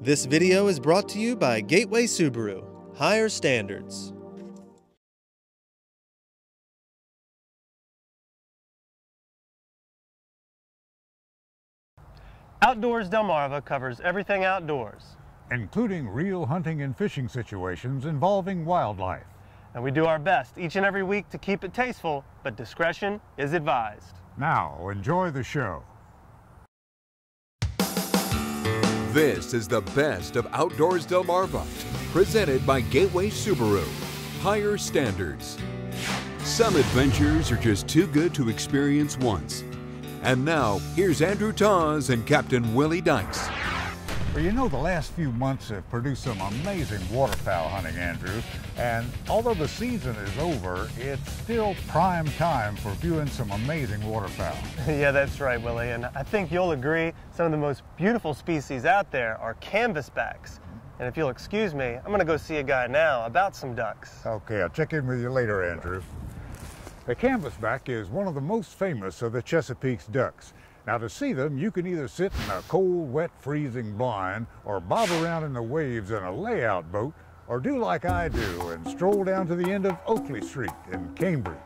This video is brought to you by Gateway Subaru. Higher standards. Outdoors Delmarva covers everything outdoors, including real hunting and fishing situations involving wildlife. and we do our best each and every week to keep it tasteful, but discretion is advised. Now, enjoy the show. This is the best of Outdoors Delmarva, presented by Gateway Subaru. Higher standards. Some adventures are just too good to experience once. And now, here's Andrew Tawes and Captain Willie Dykes. Well, you know, the last few months have produced some amazing waterfowl hunting, Andrew. And although the season is over, it's still prime time for viewing some amazing waterfowl. Yeah, that's right, Willie. And I think you'll agree some of the most beautiful species out there are canvasbacks. And if you'll excuse me, I'm going to go see a guy now about some ducks. Okay, I'll check in with you later, Andrew. The canvasback is one of the most famous of the Chesapeake's ducks. Now, to see them, you can either sit in a cold, wet, freezing blind, or bob around in the waves in a layout boat, or do like I do and stroll down to the end of Oakley Street in Cambridge.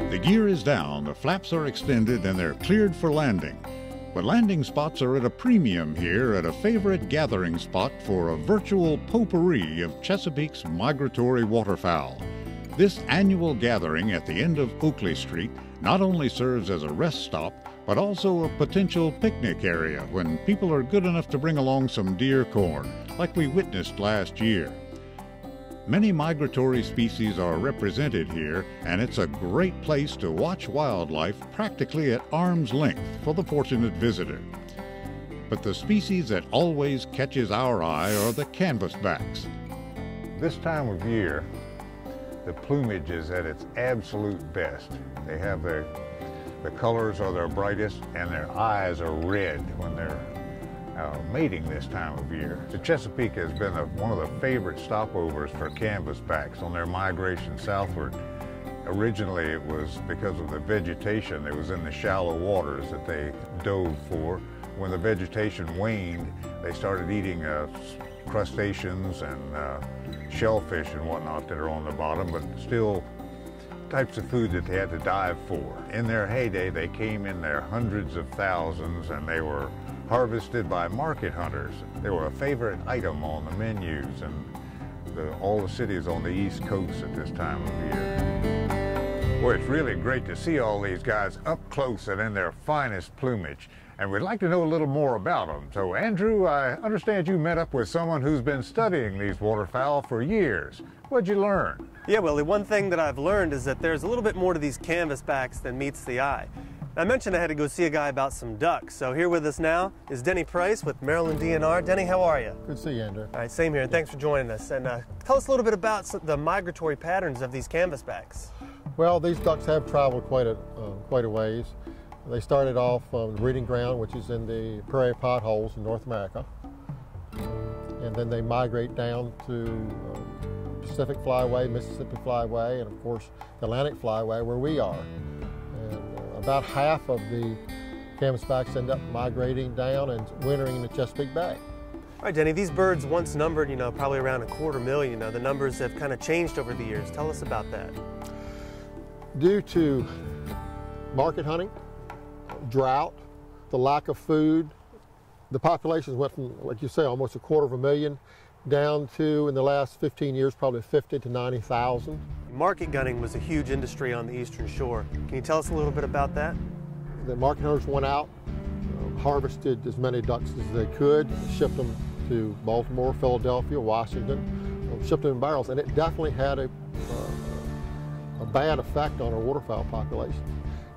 The gear is down, the flaps are extended, and they're cleared for landing. But landing spots are at a premium here at a favorite gathering spot for a virtual potpourri of Chesapeake's migratory waterfowl. This annual gathering at the end of Oakley Street not only serves as a rest stop, but also a potential picnic area when people are good enough to bring along some deer corn, like we witnessed last year. Many migratory species are represented here, and it's a great place to watch wildlife practically at arm's length for the fortunate visitor. But the species that always catches our eye are the canvasbacks. This time of year, the plumage is at its absolute best. They have the colors are their brightest, and their eyes are red when they're mating this time of year. The Chesapeake has been one of the favorite stopovers for canvasbacks on their migration southward. Originally, it was because of the vegetation that was in the shallow waters that they dove for. When the vegetation waned, they started eating crustaceans and shellfish and whatnot that are on the bottom, but still types of food that they had to dive for. In their heyday, they came in their hundreds of thousands, and they were harvested by market hunters. They were a favorite item on the menus and all the cities on the East Coast at this time of year. Well, it's really great to see all these guys up close and in their finest plumage. And we'd like to know a little more about them. So, Andrew, I understand you met up with someone who's been studying these waterfowl for years. What'd you learn? Yeah, Willie, one thing that I've learned is that there's a little bit more to these canvasbacks than meets the eye. I mentioned I had to go see a guy about some ducks, so here with us now is Denny Price with Maryland DNR. Denny, how are you? Good to see you, Andrew. All right, same here, and thanks for joining us. And tell us a little bit about the migratory patterns of these canvasbacks. Well, these ducks have traveled quite a ways. They started off the breeding ground, which is in the prairie potholes in North America, and then they migrate down to Pacific Flyway, Mississippi Flyway, and of course the Atlantic Flyway, where we are. And about half of the canvasbacks end up migrating down and wintering in the Chesapeake Bay. All right, Denny, these birds once numbered, probably around 250,000. The numbers have kind of changed over the years. Tell us about that. Due to market hunting, drought, the lack of food, the populations went from, like you say, almost 250,000 down to, in the last 15 years, probably 50 to 90,000. Market gunning was a huge industry on the Eastern Shore. Can you tell us a little bit about that? The market hunters went out, harvested as many ducks as they could, shipped them to Baltimore, Philadelphia, Washington, shipped them in barrels, and it definitely had a bad effect on our waterfowl population.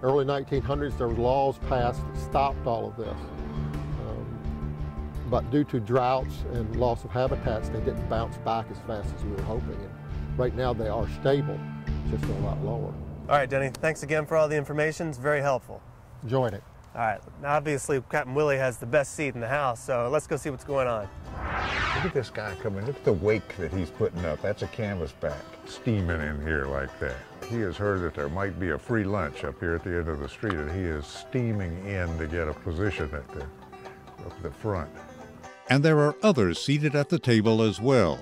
Early 1900s, there were laws passed that stopped all of this. But due to droughts and loss of habitats, they didn't bounce back as fast as we were hoping. And right now they are stable, just a lot lower. All right, Denny, thanks again for all the information. It's very helpful. Enjoyed it. All right, now obviously Captain Willie has the best seat in the house, so let's go see what's going on. Look at this guy coming. Look at the wake that he's putting up. That's a canvasback steaming in here like that. He has heard that there might be a free lunch up here at the end of the street, and he is steaming in to get a position at the up the front. And there are others seated at the table as well.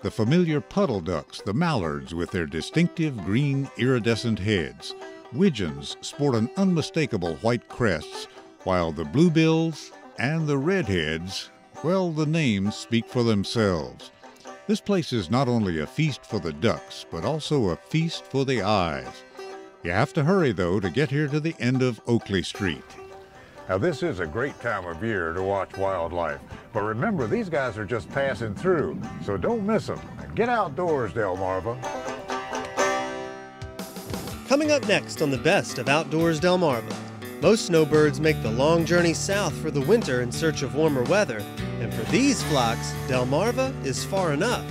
The familiar puddle ducks, the mallards with their distinctive green iridescent heads. Widgeons sport an unmistakable white crests, while the bluebills and the redheads, well, the names speak for themselves. This place is not only a feast for the ducks, but also a feast for the eyes. You have to hurry, though, to get here to the end of Oakley Street. Now, this is a great time of year to watch wildlife. But remember, these guys are just passing through, so don't miss them. Get outdoors, Delmarva. Coming up next on the best of Outdoors Delmarva. Most snowbirds make the long journey south for the winter in search of warmer weather. And for these flocks, Delmarva is far enough.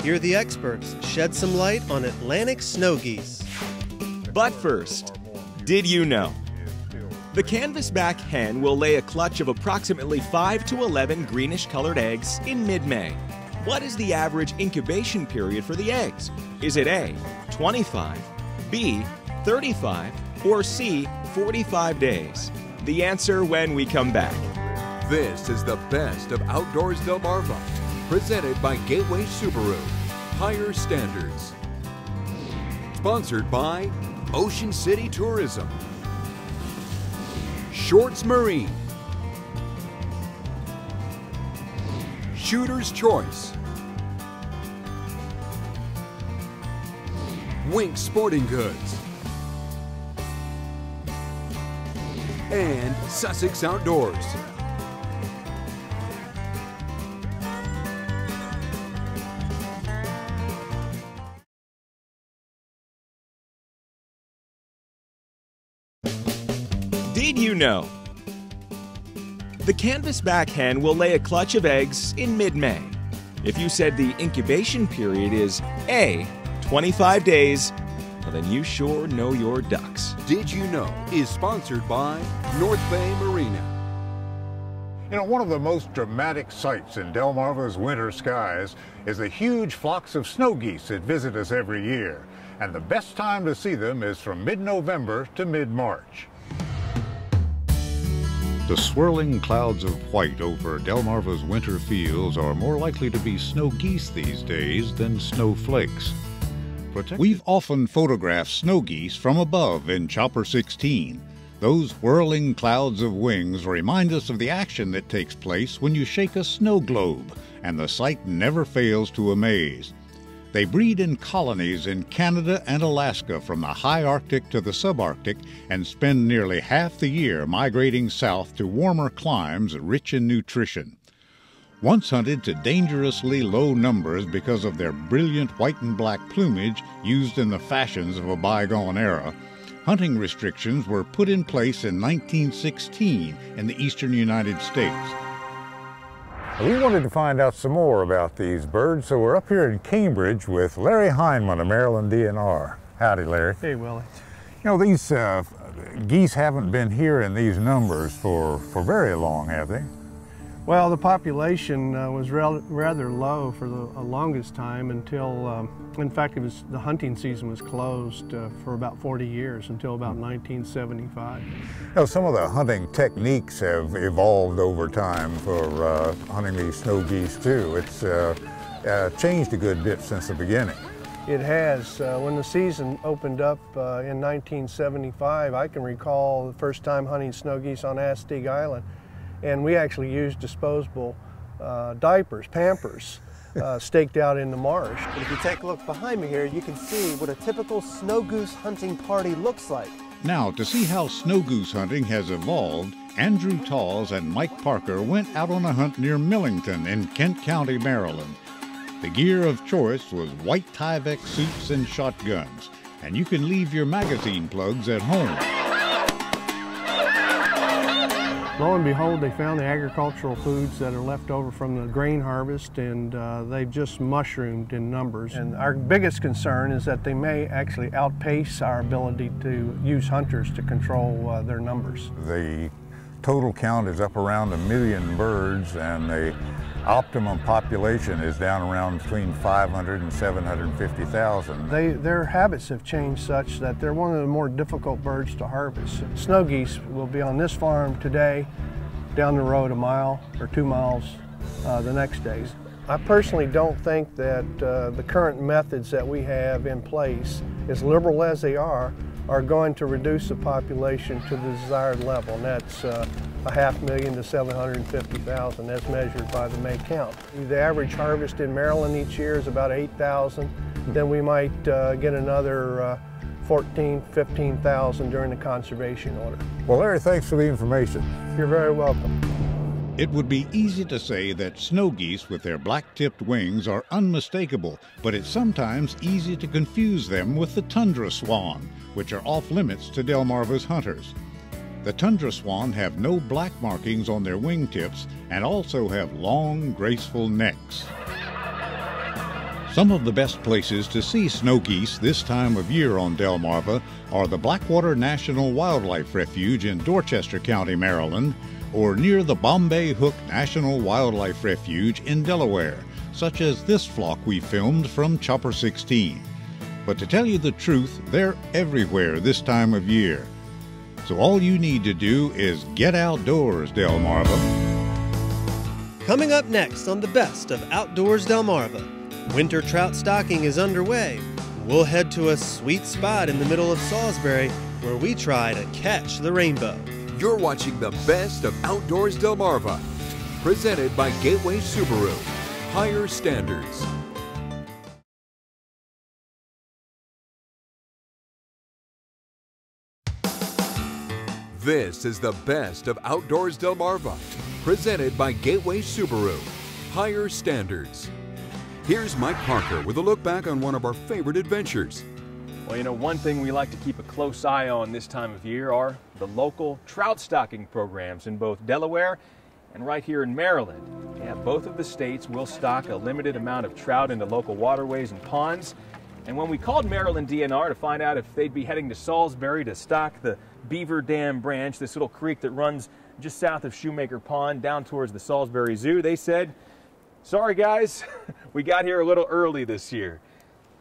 Here the experts shed some light on Atlantic snow geese. But first, did you know? The canvasback hen will lay a clutch of approximately 5 to 11 greenish-colored eggs in mid-May. What is the average incubation period for the eggs? Is it A, 25, B, 35, or C, 45 days? The answer when we come back. This is the best of Outdoors Delmarva, presented by Gateway Subaru. Higher standards. Sponsored by Ocean City Tourism, Shorts Marine, Shooter's Choice, Wink Sporting Goods, and Sussex Outdoors. Did you know? The canvasback hen will lay a clutch of eggs in mid-May. If you said the incubation period is A, 25 days, well then you sure know your ducks. Did You Know is sponsored by North Bay Marina. You know, one of the most dramatic sights in Delmarva's winter skies is the huge flocks of snow geese that visit us every year. And the best time to see them is from mid-November to mid-March. The swirling clouds of white over Delmarva's winter fields are more likely to be snow geese these days than snowflakes. We've often photographed snow geese from above in Chopper 16. Those whirling clouds of wings remind us of the action that takes place when you shake a snow globe, and the sight never fails to amaze. They breed in colonies in Canada and Alaska from the high Arctic to the subarctic and spend nearly half the year migrating south to warmer climes rich in nutrition. Once hunted to dangerously low numbers because of their brilliant white and black plumage used in the fashions of a bygone era, hunting restrictions were put in place in 1916 in the eastern United States. We wanted to find out some more about these birds, so we're up here in Cambridge with Larry Heinman of Maryland DNR. Howdy, Larry. Hey, Willie. You know, these geese haven't been here in these numbers for very long, have they? Well, the population was rather low for the longest time until, in fact, the hunting season was closed for about 40 years until about 1975. You know, some of the hunting techniques have evolved over time for hunting these snow geese too. It's changed a good bit since the beginning. It has. When the season opened up in 1975, I can recall the first time hunting snow geese on Astig Island. And we actually used disposable diapers, Pampers, staked out in the marsh. But if you take a look behind me here, you can see what a typical snow goose hunting party looks like. Now, to see how snow goose hunting has evolved, Andrew Tawes and Mike Parker went out on a hunt near Millington in Kent County, Maryland. The gear of choice was white Tyvek suits and shotguns, and you can leave your magazine plugs at home. Lo and behold, they found the agricultural foods that are left over from the grain harvest, and they've just mushroomed in numbers. And our biggest concern is that they may actually outpace our ability to use hunters to control their numbers. The total count is up around 1 million birds, and the optimum population is down around between 500 and 750,000. Their habits have changed such that they're one of the more difficult birds to harvest. Snow geese will be on this farm today. down the road a mile or 2 miles the next day. I personally don't think that the current methods that we have in place, as liberal as they are going to reduce the population to the desired level, and that's 500,000 to 750,000 as measured by the May count. The average harvest in Maryland each year is about 8,000. Then we might get another 14,000, 15,000 during the conservation order. Well, Larry, thanks for the information. You're very welcome. It would be easy to say that snow geese with their black-tipped wings are unmistakable, but it's sometimes easy to confuse them with the tundra swan, which are off-limits to Delmarva's hunters. The tundra swan have no black markings on their wingtips and also have long, graceful necks. Some of the best places to see snow geese this time of year on Delmarva are the Blackwater National Wildlife Refuge in Dorchester County, Maryland, or near the Bombay Hook National Wildlife Refuge in Delaware, such as this flock we filmed from Chopper 16. But to tell you the truth, they're everywhere this time of year. So all you need to do is get outdoors, Delmarva. Coming up next on the best of Outdoors Delmarva, winter trout stocking is underway. We'll head to a sweet spot in the middle of Salisbury where we try to catch the rainbow. You're watching the best of Outdoors Delmarva, presented by Gateway Subaru. Higher standards. This is the best of Outdoors Delmarva, presented by Gateway Subaru. Higher standards. Here's Mike Parker with a look back on one of our favorite adventures. Well, you know, one thing we like to keep a close eye on this time of year are the local trout stocking programs in both Delaware and right here in Maryland. Yeah, both of the states will stock a limited amount of trout into local waterways and ponds. And when we called Maryland DNR to find out if they'd be heading to Salisbury to stock the Beaver Dam Branch, this little creek that runs just south of Shoemaker Pond down towards the Salisbury Zoo, they said, "Sorry guys, we got here a little early this year,"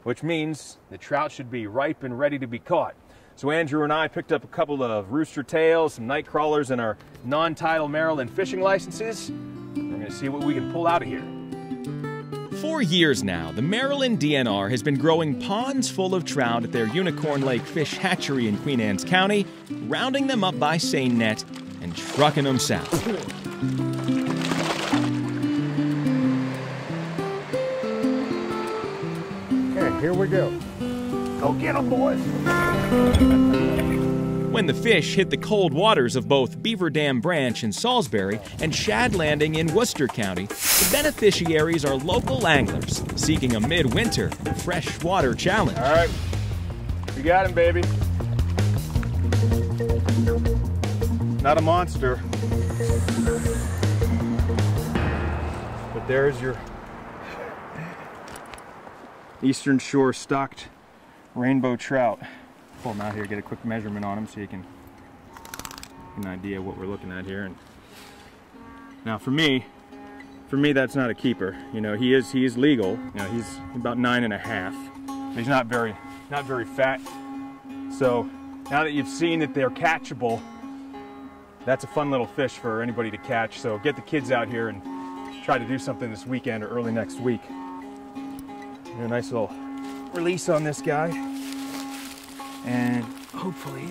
which means the trout should be ripe and ready to be caught. So Andrew and I picked up a couple of rooster tails, some night crawlers, and our non-tidal Maryland fishing licenses. We're going to see what we can pull out of here. For years now, the Maryland DNR has been growing ponds full of trout at their Unicorn Lake Fish Hatchery in Queen Anne's County, rounding them up by seine net and trucking them south. Okay, here we go. Go get them, boys. When the fish hit the cold waters of both Beaver Dam Branch in Salisbury and Shad Landing in Worcester County, the beneficiaries are local anglers seeking a midwinter freshwater challenge. All right, you got him, baby. Not a monster, but there's your Eastern Shore stocked rainbow trout. Pull them out here, get a quick measurement on them so you can get an idea of what we're looking at here. And now for me that's not a keeper. You know, he is legal. You know, he's about 9.5. He's not very fat. So now that you've seen that they're catchable, that's a fun little fish for anybody to catch. So get the kids out here and try to do something this weekend or early next week. A nice little release on this guy. And hopefully,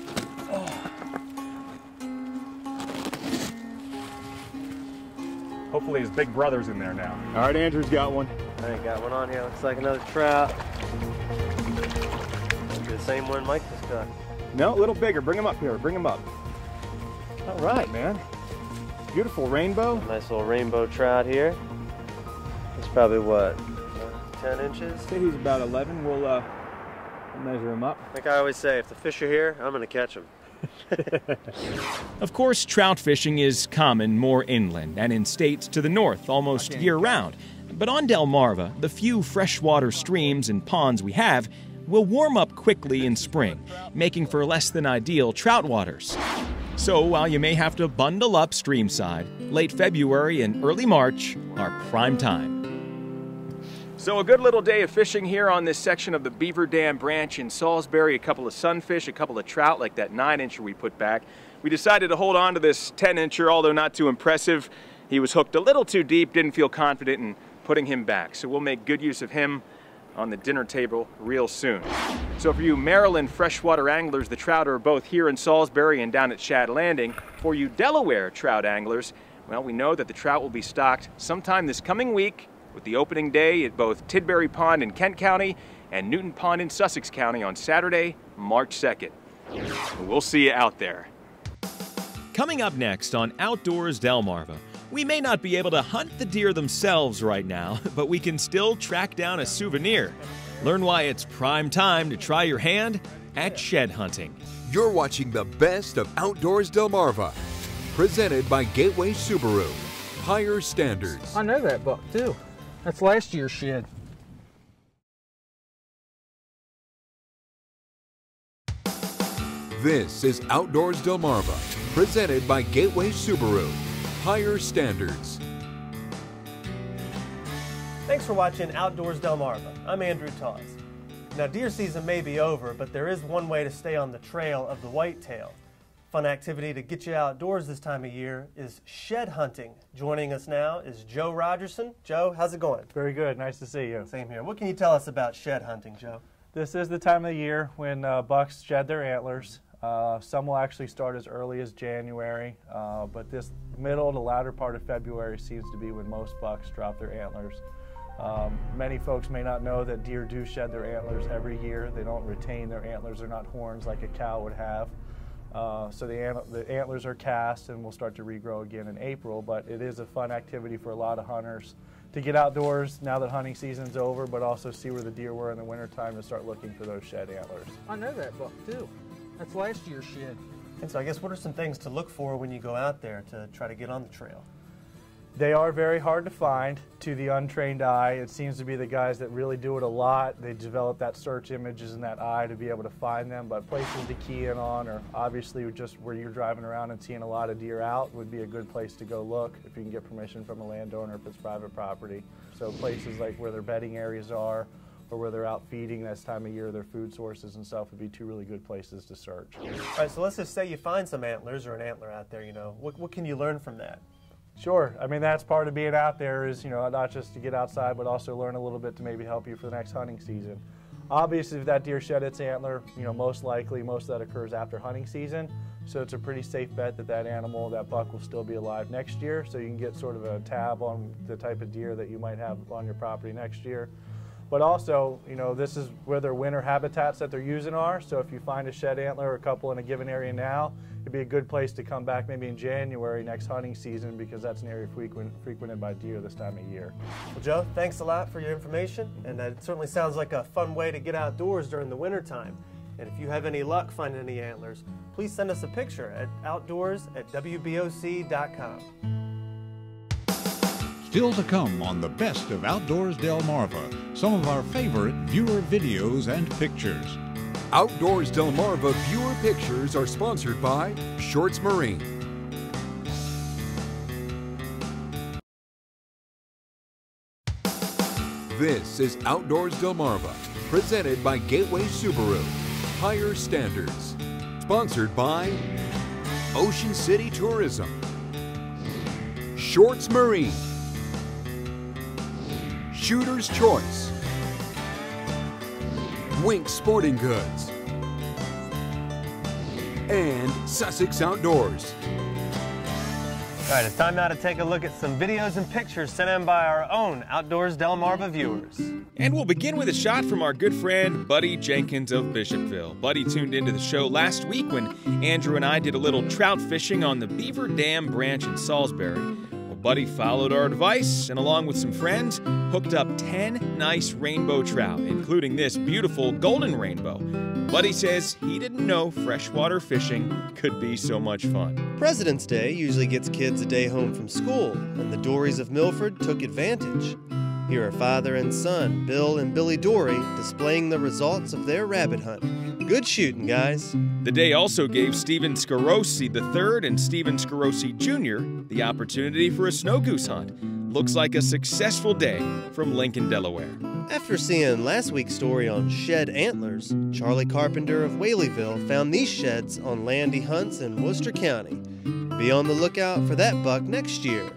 hopefully his big brother's in there now. All right, Andrew's got one. I got one on here. Looks like another trout. The same one Mike just got. No, a little bigger. Bring him up here. Bring him up. All right, man. Beautiful rainbow. Nice little rainbow trout here. It's probably what, 10 inches? Say he's about 11. We'll measure him up. Like I always say, if the fish are here, I'm going to catch them. Of course, trout fishing is common more inland and in states to the north almost year-round. But on Delmarva, the few freshwater streams and ponds we have will warm up quickly in spring, making for less than ideal trout waters. So while you may have to bundle up streamside, late February and early March are prime time. So a good little day of fishing here on this section of the Beaver Dam Branch in Salisbury. A couple of sunfish, a couple of trout like that 9-incher we put back. We decided to hold on to this 10-incher, although not too impressive. He was hooked a little too deep, didn't feel confident in putting him back. So we'll make good use of him on the dinner table real soon. So for you Maryland freshwater anglers, the trout are both here in Salisbury and down at Shad Landing. For you Delaware trout anglers, well, we know that the trout will be stocked sometime this coming week with the opening day at both Tidbury Pond in Kent County and Newton Pond in Sussex County on Saturday, March 2nd. We'll see you out there. Coming up next on Outdoors Delmarva, we may not be able to hunt the deer themselves right now, but we can still track down a souvenir. Learn why it's prime time to try your hand at shed hunting. You're watching the best of Outdoors Delmarva, presented by Gateway Subaru. Higher standards. I know that buck too. That's last year's shed. This is Outdoors Delmarva, presented by Gateway Subaru. Higher standards. Thanks for watching Outdoors Delmarva. I'm Andrew Toss. Now, deer season may be over, but there is one way to stay on the trail of the whitetail. Fun activity to get you outdoors this time of year is shed hunting. Joining us now is Joe Rogerson. Joe, how's it going? Very good. Nice to see you. Same here. What can you tell us about shed hunting, Joe? This is the time of the year when bucks shed their antlers. Some will actually start as early as January, but this middle to latter part of February seems to be when most bucks drop their antlers. Many folks may not know that deer do shed their antlers every year. They don't retain their antlers. They're not horns like a cow would have. So the antlers are cast and will start to regrow again in April, but it is a fun activity for a lot of hunters to get outdoors now that hunting season's over, but also see where the deer were in the wintertime to start looking for those shed antlers. I know that buck too. That's last year's shed. And so I guess what are some things to look for when you go out there to try to get on the trail? They are very hard to find to the untrained eye. It seems to be the guys that really do it a lot. They develop that search images in that eye to be able to find them, but places to key in on are obviously just where you're driving around and seeing a lot of deer out would be a good place to go look if you can get permission from a landowner if it's private property. So places like where their bedding areas are or where they're out feeding this time of year, their food sources and stuff would be two really good places to search. All right, so let's just say you find some antlers or an antler out there, you know. What can you learn from that? Sure. I mean, that's part of being out there is, you know, not just to get outside, but also learn a little bit to maybe help you for the next hunting season. Obviously, if that deer shed its antler, you know, most likely, most of that occurs after hunting season. So it's a pretty safe bet that that animal, that buck, will still be alive next year. So you can get sort of a tab on the type of deer that you might have on your property next year. But also, you know, this is where their winter habitats that they're using are. So if you find a shed antler or a couple in a given area now, it'd be a good place to come back maybe in January next hunting season because that's an area frequented by deer this time of year. Well, Joe, thanks a lot for your information. And it certainly sounds like a fun way to get outdoors during the winter time. And if you have any luck finding any antlers, please send us a picture at outdoors@wboc.com. Still to come on the best of Outdoors Delmarva, some of our favorite viewer videos and pictures. Outdoors Delmarva viewer pictures are sponsored by Shorts Marine. This is Outdoors Delmarva, presented by Gateway Subaru. Higher standards. Sponsored by Ocean City Tourism, Shorts Marine, Shooter's Choice, Wink Sporting Goods, and Sussex Outdoors. All right, it's time now to take a look at some videos and pictures sent in by our own Outdoors Delmarva viewers. And we'll begin with a shot from our good friend Buddy Jenkins of Bishopville. Buddy tuned into the show last week when Andrew and I did a little trout fishing on the Beaver Dam branch in Salisbury. Well, Buddy followed our advice and along with some friends hooked up 10 nice rainbow trout, including this beautiful golden rainbow. Buddy says he didn't know freshwater fishing could be so much fun. President's Day usually gets kids a day home from school, and the Dorys of Milford took advantage. Here are father and son, Bill and Billy Dory, displaying the results of their rabbit hunt. Good shooting, guys. The day also gave Stephen Scarosi III and Stephen Scarosi Jr. the opportunity for a snow goose hunt. Looks like a successful day from Lincoln, Delaware. After seeing last week's story on shed antlers, Charlie Carpenter of Whaleyville found these sheds on land he hunts in Worcester County. Be on the lookout for that buck next year.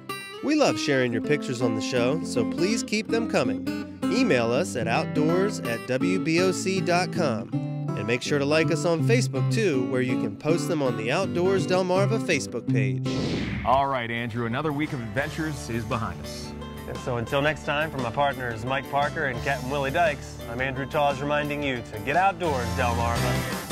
We love sharing your pictures on the show, so please keep them coming. Email us at outdoors@wboc.com. And make sure to like us on Facebook too, where you can post them on the Outdoors Delmarva Facebook page. All right, Andrew, another week of adventures is behind us. And so until next time, from my partners Mike Parker and Captain Willie Dykes, I'm Andrew Taws reminding you to get outdoors, Delmarva.